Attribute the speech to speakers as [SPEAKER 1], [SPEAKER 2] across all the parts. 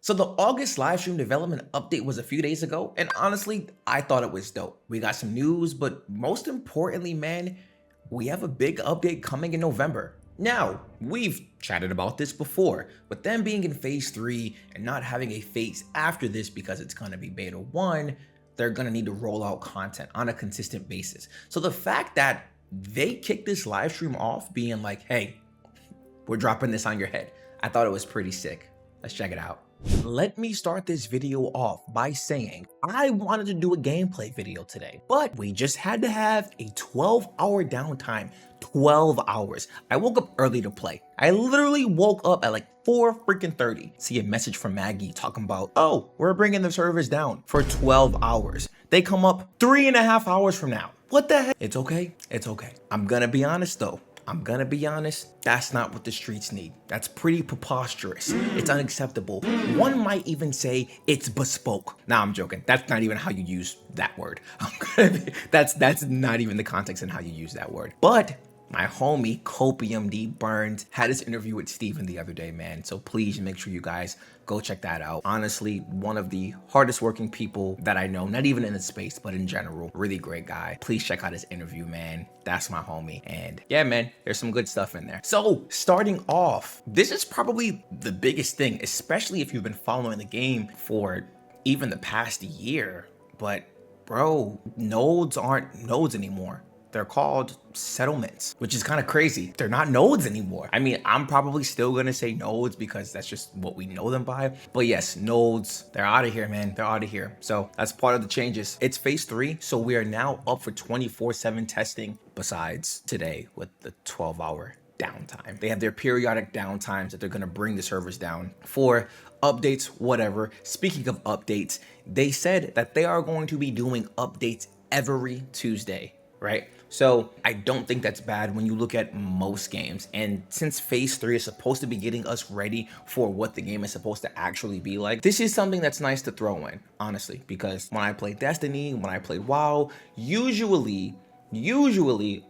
[SPEAKER 1] So the August livestream development update was a few days ago, and honestly, I thought it was dope. We got some news, but most importantly, man, we have a big update coming in November. Now, we've chatted about this before, but them being in phase 3 and not having a phase after this because it's gonna be beta 1, they're gonna need to roll out content on a consistent basis. So the fact that they kicked this live stream off being like, hey, we're dropping this on your head, I thought it was pretty sick. Let's check it out. Let me start this video off by saying I wanted to do a gameplay video today, but we just had to have a 12-hour downtime. 12 hours. I woke up early to play. I literally woke up at like 4:30. See a message from Maggie talking about, oh, we're bringing the servers down for 12 hours. They come up 3.5 hours from now. What the heck? It's okay. It's okay. I'm gonna be honest though. That's not what the streets need. That's pretty preposterous. It's unacceptable. One might even say it's bespoke. Nah, I'm joking. That's not even how you use that word. That's not even the context in how you use that word. But my homie Copium D Burns had his interview with Steven the other day, man. So please make sure you guys go check that out. Honestly, one of the hardest working people that I know, not even in the space, but in general. Really great guy. Please check out his interview, man. That's my homie. And yeah, man, there's some good stuff in there. So starting off, this is probably the biggest thing, especially if you've been following the game for even the past year. But bro, nodes aren't nodes anymore. They're called settlements, which is kind of crazy. They're not nodes anymore. I mean, I'm probably still gonna say nodes because that's just what we know them by. But yes, nodes, they're out of here, man. They're out of here. So that's part of the changes. It's phase 3, so we are now up for 24/7 testing besides today with the 12-hour downtime. They have their periodic downtimes that they're gonna bring the servers down for updates, whatever. Speaking of updates, they said that they are going to be doing updates every Tuesday, right? So I don't think that's bad when you look at most games. And since phase 3 is supposed to be getting us ready for what the game is supposed to actually be like, this is something that's nice to throw in, honestly, because when I played Destiny, when I played WoW, usually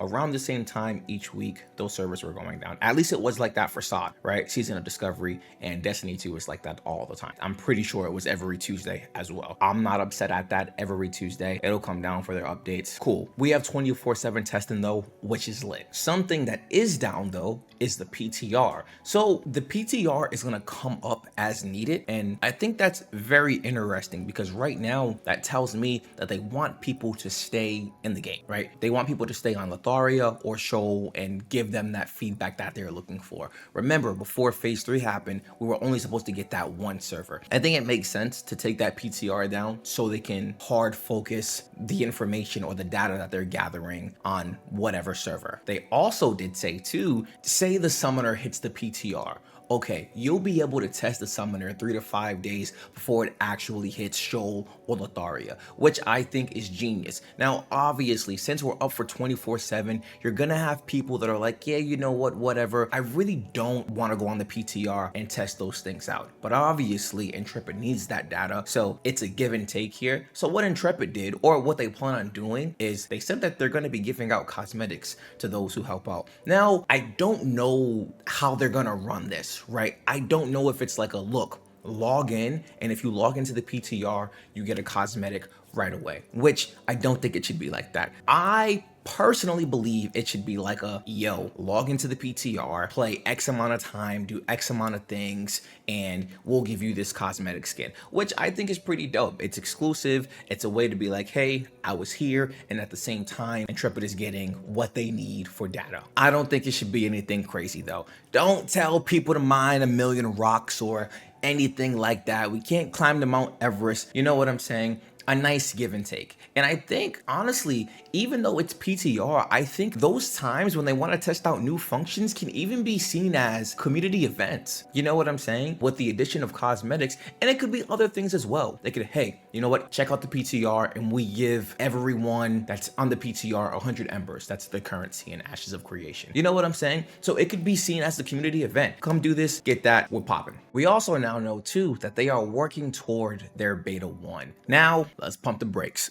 [SPEAKER 1] around the same time each week, those servers were going down. At least it was like that for SOD, right? Season of Discovery, and Destiny 2 is like that all the time. I'm pretty sure it was every Tuesday as well. I'm not upset at that. Every Tuesday, it'll come down for their updates. Cool. We have 24/7 testing though, which is lit. Something that is down though is the PTR. So the PTR is gonna come up as needed, and I think that's very interesting because right now that tells me that they want people to stay in the game, right? They want people to stay on Lotharia or Shoal and give them that feedback that they're looking for. Remember, before phase 3 happened, we were only supposed to get that one server. I think it makes sense to take that PTR down so they can hard focus the information or the data that they're gathering on whatever server. They also did say too, say the summoner hits the PTR. Okay, you'll be able to test the summoner 3 to 5 days before it actually hits Shoal or Lotharia, which I think is genius. Now, obviously, since we're up for 24/7, you're gonna have people that are like, yeah, you know what, whatever. I really don't want to go on the PTR and test those things out. But obviously, Intrepid needs that data, so it's a give and take here. So what Intrepid did, or what they plan on doing, is they said that they're gonna be giving out cosmetics to those who help out. Now, I don't know how they're gonna run this, right? I don't know if it's like a look, log in, and if you log into the PTR, you get a cosmetic right away, which I don't think it should be like that. I personally believe it should be like a, yo, log into the PTR, play X amount of time, do X amount of things, and we'll give you this cosmetic skin, which I think is pretty dope. It's exclusive. It's a way to be like, hey, I was here, and at the same time, Intrepid is getting what they need for data. I don't think it should be anything crazy though. Don't tell people to mine 1,000,000 rocks or anything like that. We can't climb to Mount Everest. You know what I'm saying? A nice give and take. And I think, honestly, even though it's PTR, I think those times when they want to test out new functions can even be seen as community events. You know what I'm saying? With the addition of cosmetics, and it could be other things as well. They could, hey, you know what? Check out the PTR and we give everyone that's on the PTR 100 embers. That's the currency in Ashes of Creation. You know what I'm saying? So it could be seen as the community event. Come do this, get that, we're popping. We also now know too that they are working toward their beta 1. Now, let's pump the brakes.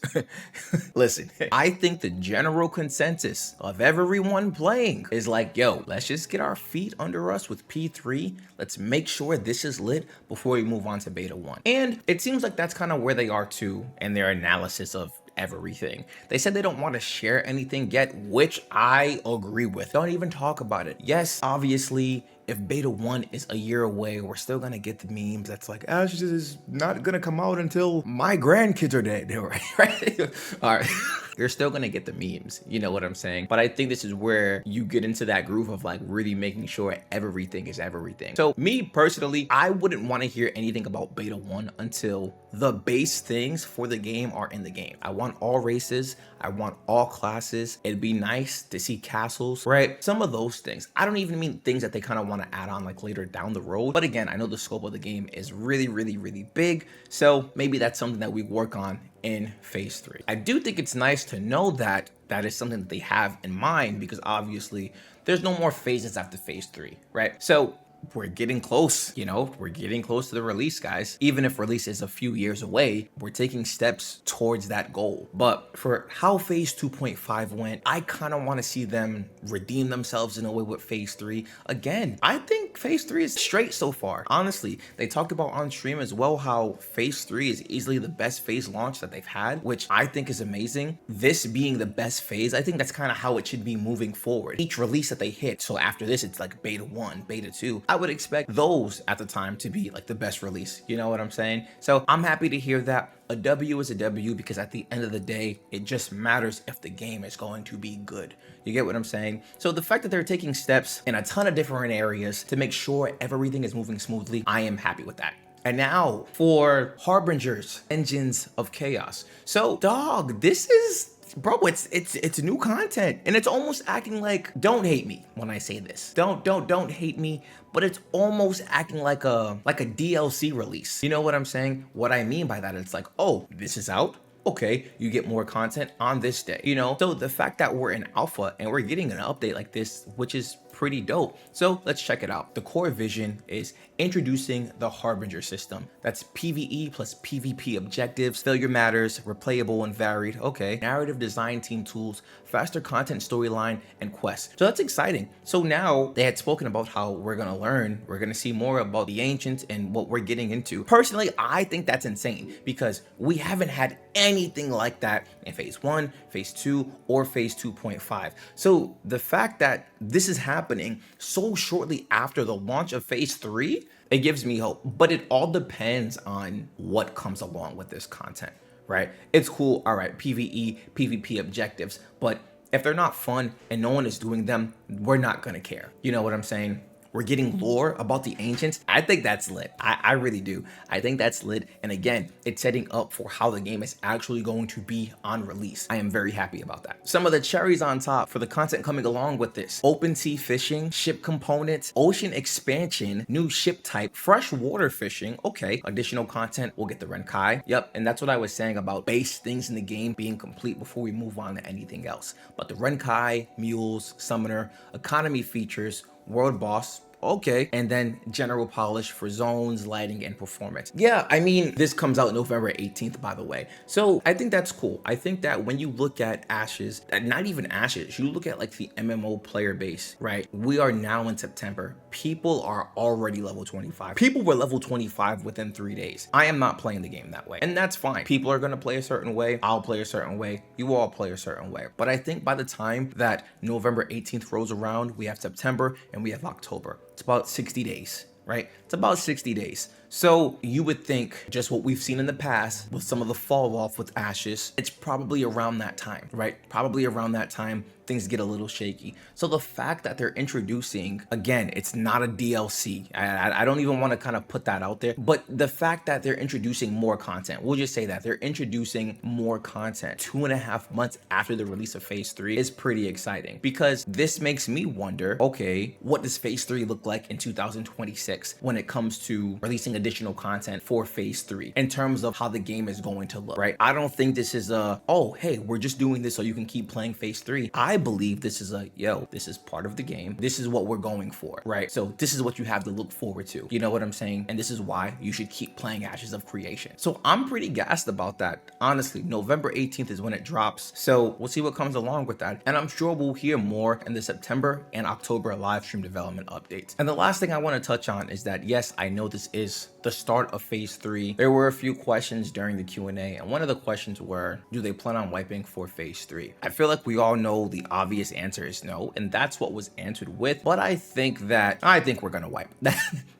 [SPEAKER 1] Listen, I think the general consensus of everyone playing is like, yo, let's just get our feet under us with P3. Let's make sure this is lit before we move on to beta 1. And it seems like that's kind of where they are too in their analysis of everything. They said they don't want to share anything yet, which I agree with. Don't even talk about it. Yes, obviously, if beta 1 is a year away, we're still gonna get the memes that's like, Ashes is not gonna come out until my grandkids are dead, right? All right. You're still gonna get the memes, you know what I'm saying? But I think this is where you get into that groove of like really making sure everything is everything. So me personally, I wouldn't want to hear anything about beta 1 until the base things for the game are in the game. I want all races, I want all classes. It'd be nice to see castles, right? Some of those things. I don't even mean things that they kind of want to add on like later down the road. But again, I know the scope of the game is really, really, really big. So maybe that's something that we work on in phase 3. I do think it's nice to know that that is something that they have in mind, because obviously there's no more phases after phase 3, right? So we're getting close, you know, we're getting close to the release, guys. Even if release is a few years away, we're taking steps towards that goal. But for how phase 2.5 went, I kind of want to see them redeem themselves in a way with phase 3. Again, I think phase 3 is straight so far. Honestly, they talked about on stream as well how phase 3 is easily the best phase launch that they've had, which I think is amazing. This being the best phase, I think that's kind of how it should be moving forward. Each release that they hit, so after this, it's like beta 1, beta 2. I would expect those at the time to be like the best release. You know what I'm saying? So I'm happy to hear that. A W is a W, because at the end of the day, it just matters if the game is going to be good. You get what I'm saying? So the fact that they're taking steps in a ton of different areas to make sure everything is moving smoothly, I am happy with that. And now for Harbingers, Engines of Chaos. So dog, this is, bro, it's new content, and it's almost acting like, don't hate me when I say this. Don't hate me, but it's almost acting like a DLC release. You know what I'm saying? What I mean by that, it's like, oh, this is out. Okay, you get more content on this day, you know? So the fact that we're in alpha and we're getting an update like this, which is pretty dope. So let's check it out. The core vision is introducing the Harbinger system. That's PvE plus PvP objectives, failure matters, replayable and varied. Okay, narrative design team tools, faster content storyline, and quests. So that's exciting. So now they had spoken about how we're gonna learn, we're gonna see more about the ancients and what we're getting into. Personally, I think that's insane, because we haven't had anything like that in phase 1, phase 2, or phase 2.5. So the fact that this is happening so shortly after the launch of phase 3, it gives me hope. But it all depends on what comes along with this content, right? It's cool, all right, PvE, PvP objectives, but if they're not fun and no one is doing them, we're not gonna care. You know what I'm saying? We're getting lore about the ancients. I think that's lit. I really do. I think that's lit. And again, it's setting up for how the game is actually going to be on release. I am very happy about that. Some of the cherries on top for the content coming along with this: open sea fishing, ship components, ocean expansion, new ship type, freshwater fishing. Okay, additional content. We'll get the Renkai. Yep, and that's what I was saying about base things in the game being complete before we move on to anything else. But the Renkai, mules, summoner, economy features, world boss, okay, and then general polish for zones, lighting, and performance. Yeah, I mean, this comes out November 18th, by the way. So I think that's cool. I think that when you look at Ashes, not even Ashes, you look at like the MMO player base, right? We are now in September. People are already level 25. People were level 25 within 3 days. I am not playing the game that way, and that's fine. People are gonna play a certain way. I'll play a certain way. You all play a certain way. But I think by the time that November 18th rolls around, we have September and we have October. It's about 60 days, right? It's about 60 days. So you would think just what we've seen in the past with some of the fall off with Ashes, it's probably around that time, right? Probably around that time, things get a little shaky. So the fact that they're introducing, again, it's not a DLC. I don't even want to kind of put that out there, but the fact that they're introducing more content, we'll just say that they're introducing more content 2.5 months after the release of phase 3 is pretty exciting, because this makes me wonder, okay, what does phase 3 look like in 2026 when when it comes to releasing additional content for phase 3 in terms of how the game is going to look, right? I don't think this is a, oh, hey, we're just doing this so you can keep playing phase 3. I believe this is a, yo, this is part of the game. This is what we're going for, right? So this is what you have to look forward to. You know what I'm saying? And this is why you should keep playing Ashes of Creation. So I'm pretty gassed about that. Honestly, November 18th is when it drops. So we'll see what comes along with that. And I'm sure we'll hear more in the September and October live stream development updates. And the last thing I want to touch on is that, yes, I know this is the start of phase 3. There were a few questions during the Q&A, and one of the questions were, do they plan on wiping for phase 3? I feel like we all know the obvious answer is no, and that's what was answered with, but I think we're gonna wipe.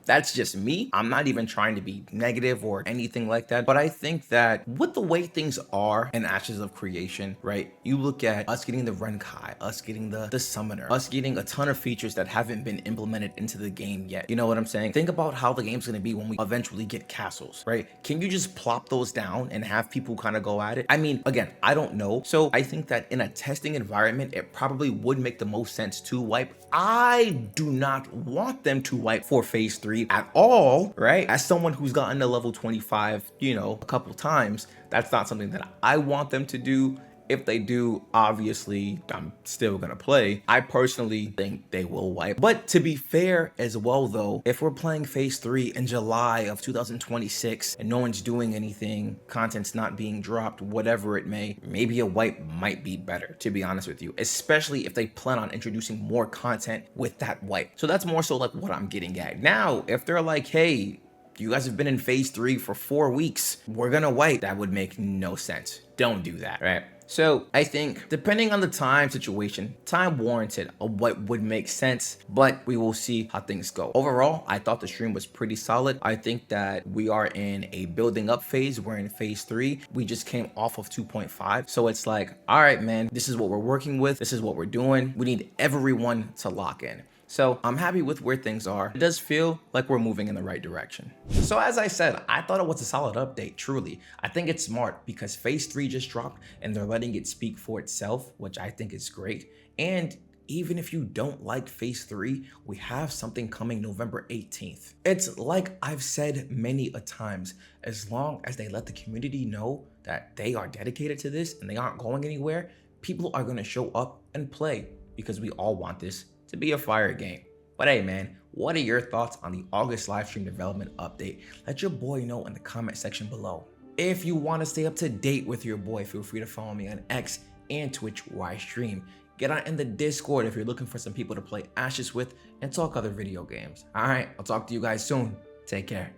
[SPEAKER 1] That's just me. I'm not even trying to be negative or anything like that, but I think that with the way things are in Ashes of Creation, right? You look at us getting the Renkai, us getting the Summoner, us getting a ton of features that haven't been implemented into the game yet. You know what I'm saying? Think about how the game's gonna be when we eventually get castles, right? Can you just plop those down and have people kind of go at it? I mean, again, I don't know. So I think that in a testing environment, it probably would make the most sense to wipe. I do not want them to wipe for phase 3 at all, right? As someone who's gotten to level 25, you know, a couple times, that's not something that I want them to do. If they do, obviously, I'm still gonna play. I personally think they will wipe. But to be fair as well though, if we're playing phase 3 in July of 2026 and no one's doing anything, content's not being dropped, whatever it may, maybe a wipe might be better, to be honest with you, especially if they plan on introducing more content with that wipe. So that's more so like what I'm getting at. Now, if they're like, hey, you guys have been in phase 3 for 4 weeks, we're gonna wipe, that would make no sense. Don't do that, right? So I think depending on the time situation, time warranted of what would make sense, but we will see how things go. Overall, I thought the stream was pretty solid. I think that we are in a building up phase. We're in phase 3. We just came off of 2.5. So it's like, all right, man, this is what we're working with. This is what we're doing. We need everyone to lock in. So I'm happy with where things are. It does feel like we're moving in the right direction. So as I said, I thought it was a solid update, truly. I think it's smart because phase 3 just dropped and they're letting it speak for itself, which I think is great. And even if you don't like phase 3, we have something coming November 18th. It's like I've said many a times, as long as they let the community know that they are dedicated to this and they aren't going anywhere, people are gonna show up and play because we all want this to be a fire game. But hey man, what are your thoughts on the August livestream development update? Let your boy know in the comment section below. If you want to stay up to date with your boy, feel free to follow me on X and Twitch where I stream. Get on in the Discord if you're looking for some people to play Ashes with and talk other video games. Alright, I'll talk to you guys soon. Take care.